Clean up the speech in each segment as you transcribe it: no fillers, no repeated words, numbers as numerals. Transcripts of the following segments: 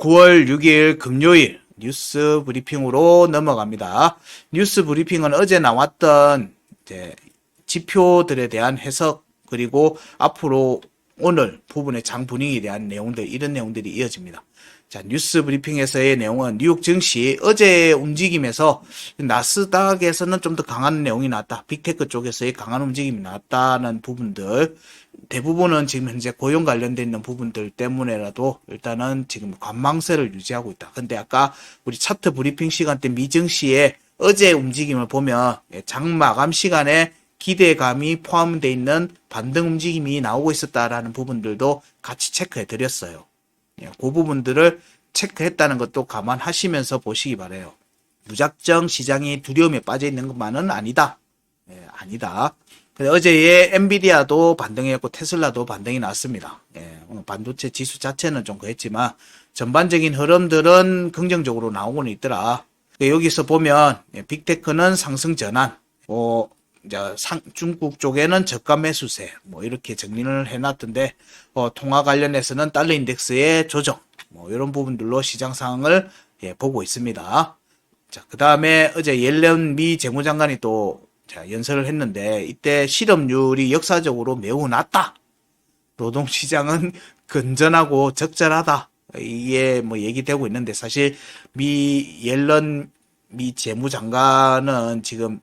9월 6일 금요일 뉴스 브리핑으로 넘어갑니다. 뉴스 브리핑은 어제 나왔던 이제 지표들에 대한 해석 그리고 앞으로 오늘 부분의 장 분위기에 대한 내용들 이런 내용들이 이어집니다. 자, 뉴스 브리핑에서의 내용은 뉴욕 증시 어제 움직임에서 나스닥에서는 좀 더 강한 내용이 나왔다. 빅테크 쪽에서의 강한 움직임이 나왔다는 부분들 대부분은 지금 현재 고용 관련돼 있는 부분들 때문에라도 일단은 지금 관망세를 유지하고 있다. 근데 아까 우리 차트 브리핑 시간 때 미증시의 어제 움직임을 보면 장 마감 시간에 기대감이 포함되어 있는 반등 움직임이 나오고 있었다라는 부분들도 같이 체크해 드렸어요. 그 부분들을 체크했다는 것도 감안하시면서 보시기 바래요. 무작정 시장이 두려움에 빠져 있는 것만은 아니다. 아니다. 어제의 엔비디아도 반등했고 테슬라도 반등이 났습니다. 반도체 지수 자체는 좀 그랬지만 전반적인 흐름들은 긍정적으로 나오고는 있더라. 여기서 보면 빅테크는 상승 전환, 중국 쪽에는 저가 매수세 이렇게 정리를 해놨던데 통화 관련해서는 달러 인덱스의 조정 이런 부분들로 시장 상황을 보고 있습니다. 자, 그 다음에 어제 옐런 미 재무장관이 또 연설을 했는데 이때 실업률이 역사적으로 매우 낮다. 노동시장은 건전하고 적절하다. 이게 얘기되고 있는데 사실 옐런 미 재무장관은 지금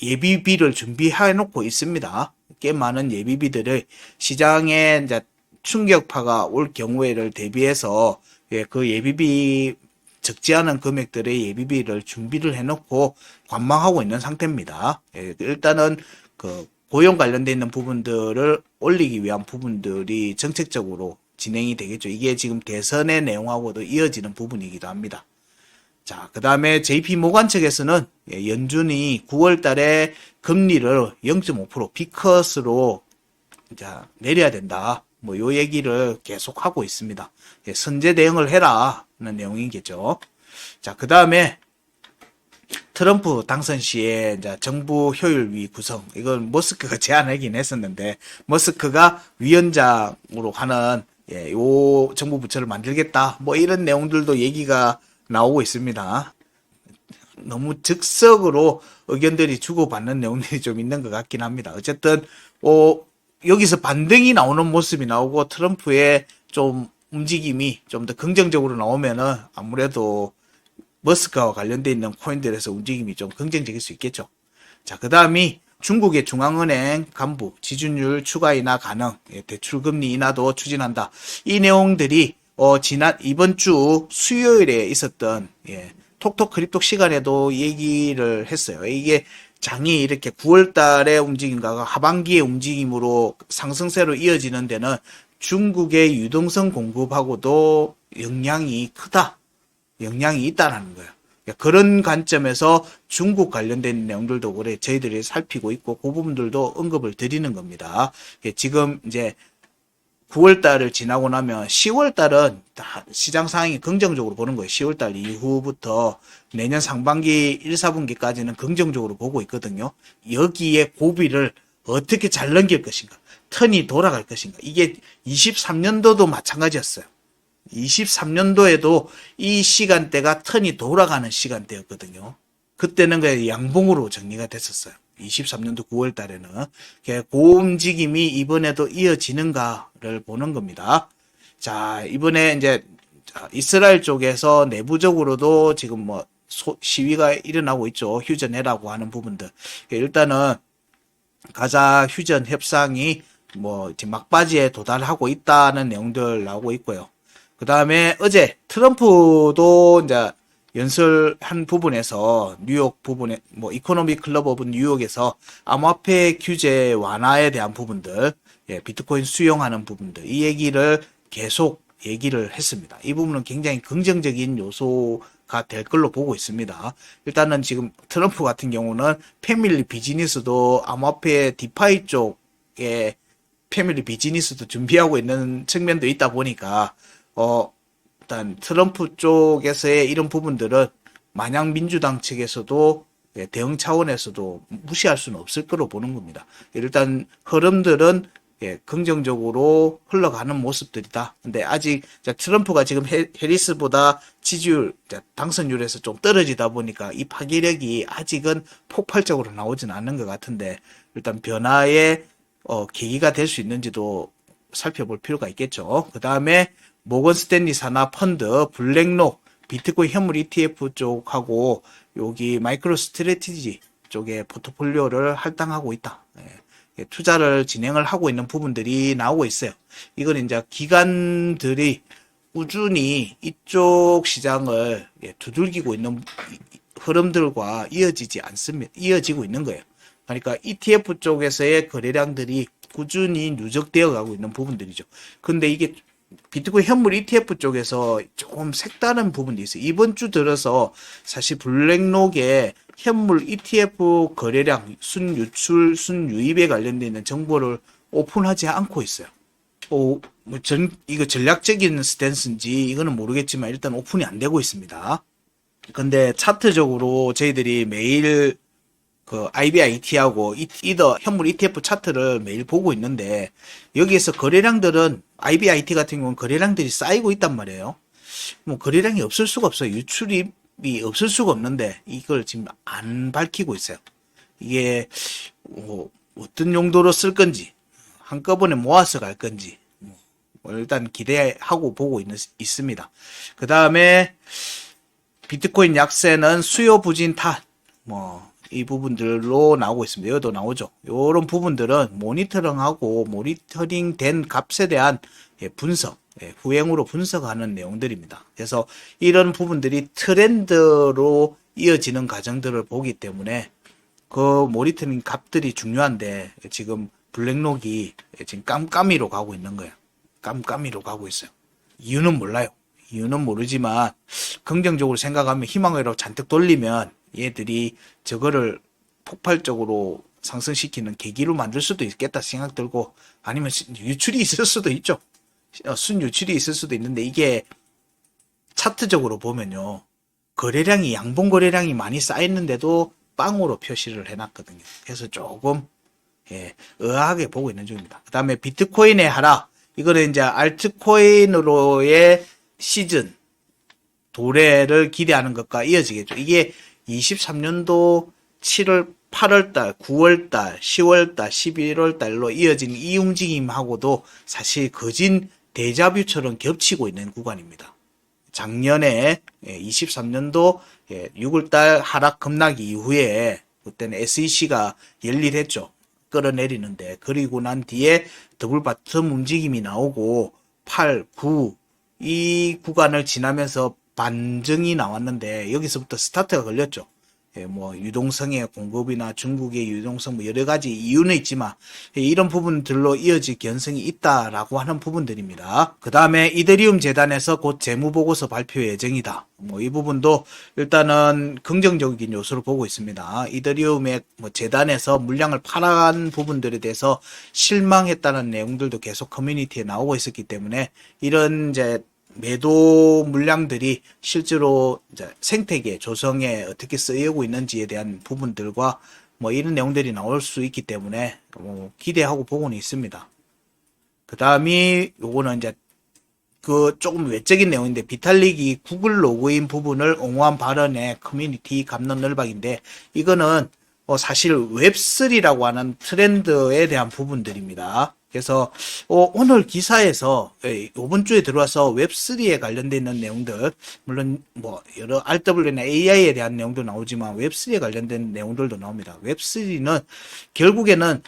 예비비를 준비해 놓고 있습니다. 꽤 많은 예비비들을 시장에 이제 충격파가 올 경우에를 대비해서 그 예비비 적지 않은 금액들의 예비비를 준비를 해놓고 관망하고 있는 상태입니다. 일단은 그 고용 관련돼 있는 부분들을 올리기 위한 부분들이 정책적으로 진행이 되겠죠. 이게 지금 대선의 내용하고도 이어지는 부분이기도 합니다. 자, 그 다음에 JP모간 측에서는 연준이 9월 달에 금리를 0.5% B컷으로 내려야 된다. 요 얘기를 계속 하고 있습니다. 선제 대응을 해라는 내용이겠죠. 자, 그 다음에 트럼프 당선 시에 이제 정부 효율위 구성, 이건 머스크가 제안하긴 했었는데, 머스크가 위원장으로 하는, 요 정부 부처를 만들겠다. 이런 내용들도 얘기가 나오고 있습니다. 너무 즉석으로 의견들이 주고받는 내용들이 좀 있는 것 같긴 합니다. 어쨌든, 여기서 반등이 나오는 모습이 나오고 트럼프의 좀 움직임이 좀 더 긍정적으로 나오면은 아무래도 머스크와 관련돼 있는 코인들에서 움직임이 좀 긍정적일 수 있겠죠. 자, 그 다음이 중국의 중앙은행 간부 지준율 추가 인하 가능, 대출금리 인하도 추진한다. 이 내용들이 이번 주 수요일에 있었던 톡톡 크립톡 시간에도 얘기를 했어요. 이게 장이 이렇게 9월 달의 움직임과 하반기의 움직임으로 상승세로 이어지는 데는 중국의 유동성 공급하고도 영향이 크다. 영향이 있다는 거예요. 그런 관점에서 중국 관련된 내용들도 그래 저희들이 살피고 있고 그 부분들도 언급을 드리는 겁니다. 지금 이제 9월 달을 지나고 나면 10월 달은 다 시장 상황이 긍정적으로 보는 거예요. 10월 달 이후부터 내년 상반기 1, 4분기까지는 긍정적으로 보고 있거든요. 여기에 고비를 어떻게 잘 넘길 것인가, 턴이 돌아갈 것인가. 이게 23년도도 마찬가지였어요. 23년도에도 이 시간대가 턴이 돌아가는 시간대였거든요. 그때는 그냥 양봉으로 정리가 됐었어요. 23년도 9월 달에는. 그 움직임이 이번에도 이어지는가를 보는 겁니다. 자, 이번에 이제 이스라엘 쪽에서 내부적으로도 지금 시위가 일어나고 있죠. 휴전해라고 하는 부분들. 일단은 가자 휴전 협상이 지금 막바지에 도달하고 있다는 내용들 나오고 있고요. 그 다음에 어제 트럼프도 이제 연설한 부분에서 뉴욕 부분에 이코노믹 클럽 오브 뉴욕에서 암호화폐 규제 완화에 대한 부분들, 비트코인 수용하는 부분들 이 얘기를 계속 얘기를 했습니다. 이 부분은 굉장히 긍정적인 요소가 될 걸로 보고 있습니다. 일단은 지금 트럼프 같은 경우는 패밀리 비즈니스도 암호화폐 디파이 쪽에 패밀리 비즈니스도 준비하고 있는 측면도 있다 보니까 일단 트럼프 쪽에서의 이런 부분들은 마냥 민주당 측에서도 대응 차원에서도 무시할 수는 없을 거로 보는 겁니다. 일단 흐름들은 긍정적으로 흘러가는 모습들이다. 근데 아직 트럼프가 지금 해리스보다 지지율, 당선율에서 좀 떨어지다 보니까 이 파괴력이 아직은 폭발적으로 나오진 않는 것 같은데 일단 변화의 계기가 될 수 있는지도 살펴볼 필요가 있겠죠. 그 다음에 모건 스탠리 산하 펀드, 블랙록, 비트코인 현물 ETF 쪽하고 여기 마이크로 스트래티지 쪽에 포트폴리오를 할당하고 있다. 투자를 진행을 하고 있는 부분들이 나오고 있어요. 이건 이제 기관들이 꾸준히 이쪽 시장을 두들기고 있는 흐름들과 이어지고 있는 거예요. 그러니까 ETF 쪽에서의 거래량들이 꾸준히 누적되어 가고 있는 부분들이죠. 근데 이게 비트코인 현물 ETF 쪽에서 조금 색다른 부분이 있어요. 이번 주 들어서 사실 블랙록의 현물 ETF 거래량, 순유출, 순유입에 관련되어 있는 정보를 오픈하지 않고 있어요. 이거 전략적인 스탠스인지 이거는 모르겠지만 일단 오픈이 안 되고 있습니다. 근데 차트적으로 저희들이 매일 그 IBIT하고 이더 현물 ETF 차트를 매일 보고 있는데 여기에서 거래량들은 IBIT 같은 경우는 거래량들이 쌓이고 있단 말이에요. 뭐 거래량이 없을 수가 없어요. 유출입이 없을 수가 없는데 이걸 지금 안 밝히고 있어요. 이게 뭐 어떤 용도로 쓸 건지 한꺼번에 모아서 갈 건지 일단 기대하고 보고 있습니다. 그 다음에 비트코인 약세는 수요 부진 탓 이 부분들로 나오고 있습니다. 여기도 나오죠. 이런 부분들은 모니터링 된 값에 대한 분석, 후행으로 분석하는 내용들입니다. 그래서 이런 부분들이 트렌드로 이어지는 과정들을 보기 때문에 그 모니터링 값들이 중요한데 지금 블랙록이 지금 깜깜이로 가고 있는 거예요. 깜깜이로 가고 있어요. 이유는 몰라요. 이유는 모르지만 긍정적으로 생각하면 희망으로 잔뜩 돌리면 얘들이 저거를 폭발적으로 상승시키는 계기로 만들 수도 있겠다 생각 들고 아니면 유출이 있을 수도 있죠. 순유출이 있을 수도 있는데 이게 차트적으로 보면요. 거래량이 양봉 거래량이 많이 쌓였는데도 빵으로 표시를 해놨거든요. 그래서 조금 의아하게 보고 있는 중입니다. 그 다음에 비트코인의 하락 이거는 이제 알트코인으로의 시즌 도래를 기대하는 것과 이어지겠죠. 이게 23년도 7월, 8월달, 9월달, 10월달, 11월달로 이어진 이 움직임하고도 사실 거진 데자뷰처럼 겹치고 있는 구간입니다. 작년에 23년도 6월달 하락 급락 이후에 그때는 SEC가 열일했죠. 끌어내리는데 그리고 난 뒤에 더블 바텀 움직임이 나오고 8, 9 이 구간을 지나면서 반등이 나왔는데 여기서부터 스타트가 걸렸죠. 뭐 유동성의 공급이나 중국의 유동성 뭐 여러 가지 이유는 있지만 이런 부분들로 이어질 개연성이 있다라고 하는 부분들입니다. 그 다음에 이더리움 재단에서 곧 재무보고서 발표 예정이다. 뭐 이 부분도 일단은 긍정적인 요소를 보고 있습니다. 이더리움의 뭐 재단에서 물량을 팔아간 부분들에 대해서 실망했다는 내용들도 계속 커뮤니티에 나오고 있었기 때문에 이런 이제 매도 물량들이 실제로 이제 생태계 조성에 어떻게 쓰이고 있는지에 대한 부분들과 뭐 이런 내용들이 나올 수 있기 때문에 기대하고 보고는 있습니다. 그 다음이 요거는 이제 그 조금 외적인 내용인데 비탈릭이 구글 로그인 부분을 옹호한 발언의 커뮤니티 감론을박인데 이거는 사실 웹3라고 하는 트렌드에 대한 부분들입니다. 그래서 오늘 기사에서 이번 주에 들어와서 웹3에 관련되어 있는 내용들 물론 뭐 여러 RW나 AI에 대한 내용도 나오지만 웹3에 관련된 내용들도 나옵니다. 웹3는 결국에는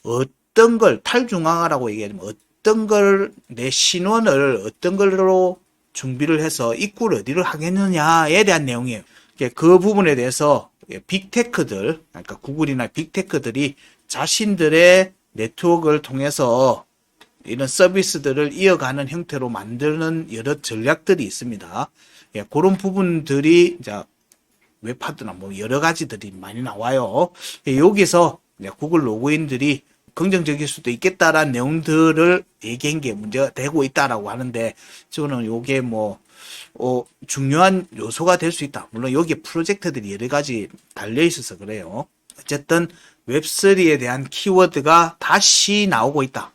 어떤 걸 탈중앙화라고 얘기하면 어떤 걸 내 신원을 어떤 걸로 준비를 해서 입구를 어디를 하겠느냐에 대한 내용이에요. 그 부분에 대해서 빅테크들 그러니까 구글이나 빅테크들이 자신들의 네트워크를 통해서 이런 서비스들을 이어가는 형태로 만드는 여러 전략들이 있습니다. 그런 부분들이 이제 웹하드나 뭐 여러 가지들이 많이 나와요. 여기서 구글 로그인들이 긍정적일 수도 있겠다라는 내용들을 얘기한 게 문제가 되고 있다라고 하는데 저는 요게 뭐 중요한 요소가 될 수 있다. 물론 여기에 프로젝트들이 여러 가지 달려 있어서 그래요. 어쨌든 웹3에 대한 키워드가 다시 나오고 있다.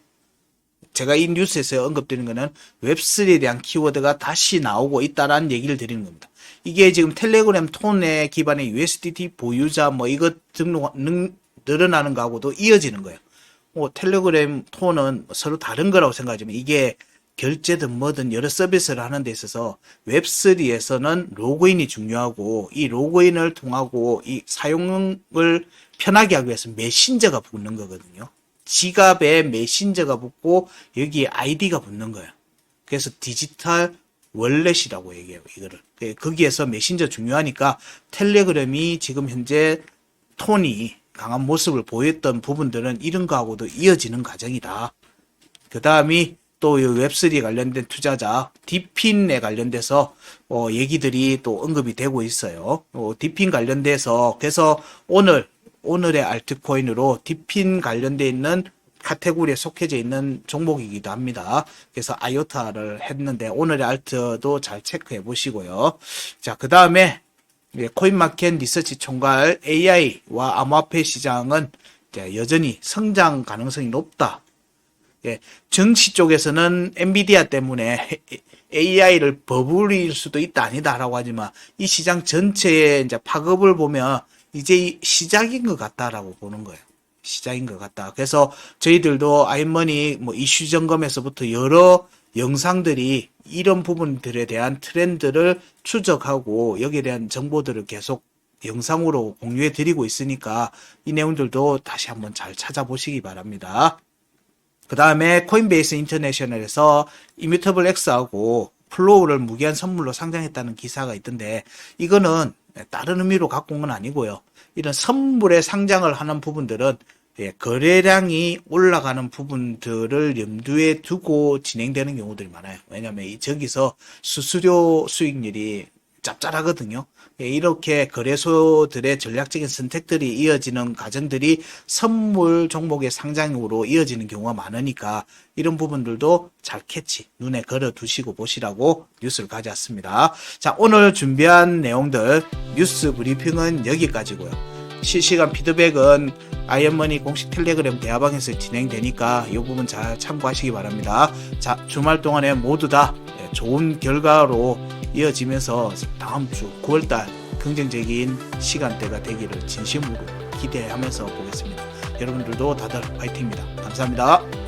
제가 이 뉴스에서 언급드린 거는 웹3에 대한 키워드가 다시 나오고 있다라는 얘기를 드리는 겁니다. 이게 지금 텔레그램 톤에 기반의 USDT 보유자 뭐 이것 등록 늘어나는 거하고도 이어지는 거예요. 텔레그램 톤은 서로 다른 거라고 생각하지만 이게 결제든 뭐든 여러 서비스를 하는 데 있어서 웹3에서는 로그인이 중요하고 이 로그인을 통하고 이 사용을 편하게 하기 위해서 메신저가 붙는 거거든요. 지갑에 메신저가 붙고 여기에 아이디가 붙는 거예요. 그래서 디지털 월렛이라고 얘기해요. 이거를. 거기에서 메신저 중요하니까 텔레그램이 지금 현재 톤이 강한 모습을 보였던 부분들은 이런 거하고도 이어지는 과정이다. 그 다음이 또 웹3 관련된 투자자 디핀에 관련돼서 얘기들이 또 언급이 되고 있어요. 디핀 관련돼서 그래서 오늘의 알트코인으로 디핀 관련돼 있는 카테고리에 속해져 있는 종목이기도 합니다. 그래서 아이오타를 했는데 오늘의 알트도 잘 체크해 보시고요. 자, 그 다음에 코인마켓 리서치 총괄 AI와 암호화폐 시장은 여전히 성장 가능성이 높다. 정시 쪽에서는 엔비디아 때문에 AI를 버블일 수도 있다 아니다라고 하지만 이 시장 전체의 이제 파급을 보면 이제 시작인 것 같다라고 보는 거예요. 시작인 것 같다. 그래서 저희들도 아이머니 뭐 이슈 점검에서부터 여러 영상들이 이런 부분들에 대한 트렌드를 추적하고 여기에 대한 정보들을 계속 영상으로 공유해 드리고 있으니까 이 내용들도 다시 한번 잘 찾아보시기 바랍니다. 그 다음에 코인베이스 인터내셔널에서 이뮤터블 X하고 플로우를 무기한 선물로 상장했다는 기사가 있던데 이거는 다른 의미로 갖고 온 건 아니고요. 이런 선물에 상장을 하는 부분들은 거래량이 올라가는 부분들을 염두에 두고 진행되는 경우들이 많아요. 왜냐하면 저기서 수수료 수익률이 짭짤하거든요. 이렇게 거래소들의 전략적인 선택들이 이어지는 과정들이 선물 종목의 상장으로 이어지는 경우가 많으니까 이런 부분들도 잘 캐치, 눈에 걸어 두시고 보시라고 뉴스를 가져왔습니다. 자, 오늘 준비한 내용들 뉴스 브리핑은 여기까지고요. 실시간 피드백은 아이언머니 공식 텔레그램 대화방에서 진행되니까 이 부분 잘 참고하시기 바랍니다. 자, 주말 동안에 모두 다 좋은 결과로 이어지면서 다음 주 9월달 긍정적인 시간대가 되기를 진심으로 기대하면서 보겠습니다. 여러분들도 다들 화이팅입니다. 감사합니다.